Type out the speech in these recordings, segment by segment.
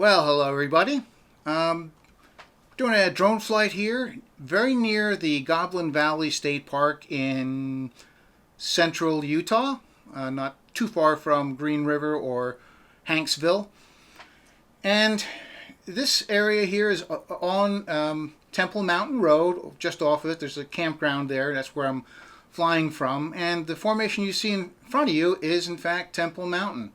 Well, hello everybody. Doing a drone flight here, very near the Goblin Valley State Park in central Utah, not too far from Green River or Hanksville. And this area here is on Temple Mountain Road, just off of it. There's a campground there. That's where I'm flying from. And the formation you see in front of you is, in fact, Temple Mountain.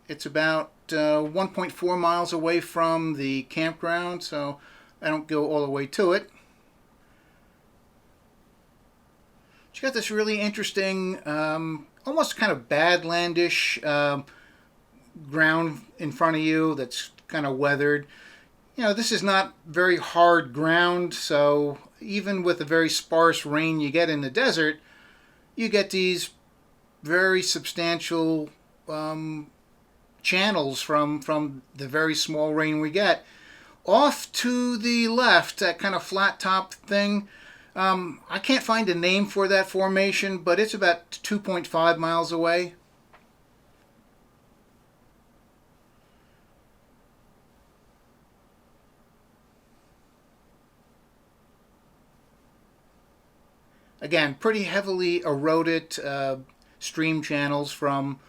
It's about 1.4 miles away from the campground, so I don't go all the way to it. You got this really interesting, almost kind of badlandish ground in front of you that's kind of weathered. You know, this is not very hard ground, so even with the very sparse rain you get in the desert, you get these very substantial channels from the very small rain we get. Off to the left, that kind of flat top thing, I can't find a name for that formation, but it's about 2.5 miles away. Again, pretty heavily eroded stream channels from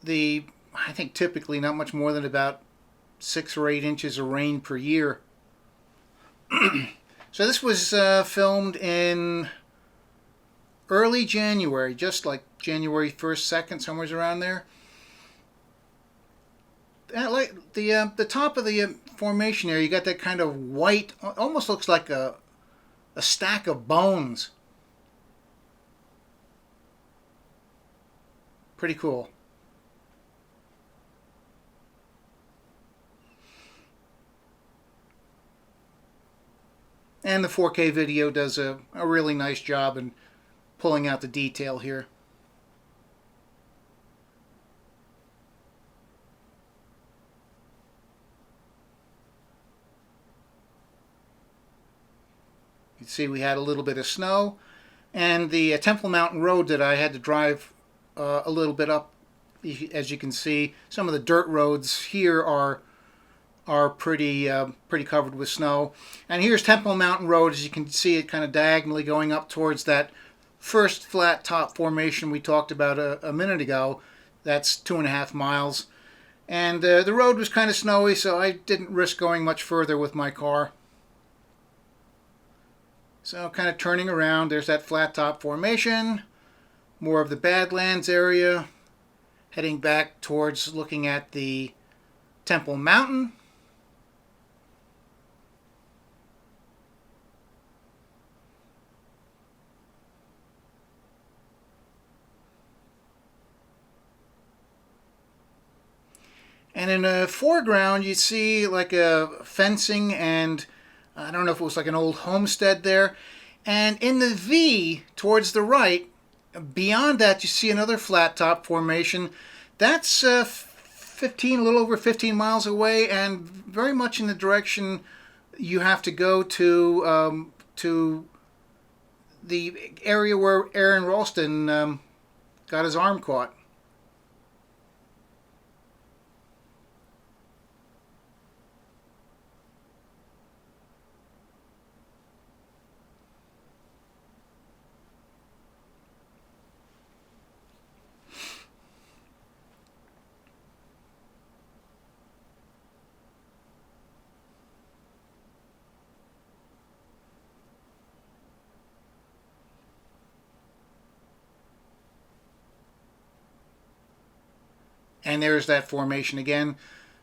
the, I think typically not much more than about 6 or 8 inches of rain per year. So this was filmed in early January, just like January 1st, 2nd, somewhere around there. Like the top of the formation there, you got that kind of white, almost looks like a stack of bones. Pretty cool. And the 4K video does a really nice job in pulling out the detail here. You can see we had a little bit of snow, and the Temple Mountain Road that I had to drive a little bit up, as you can see, some of the dirt roads here are pretty covered with snow. And here's Temple Mountain Road, as you can see it kind of diagonally going up towards that first flat top formation we talked about a minute ago. That's 2.5 miles. And the road was kind of snowy, so I didn't risk going much further with my car. So kind of turning around, there's that flat top formation, more of the Badlands area, heading back towards looking at the Temple Mountain. And in the foreground, you see like a fencing, and I don't know if it was like an old homestead there. And in the V towards the right, beyond that, you see another flat top formation. That's a little over 15 miles away, and very much in the direction you have to go to the area where Aaron Ralston got his arm caught. And there's that formation again,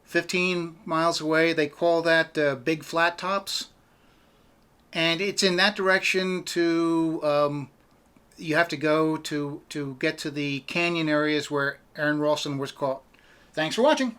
15 miles away. They call that Big Flat Tops. And it's in that direction to, you have to go to get to the canyon areas where Aaron Ralston was caught. Thanks for watching.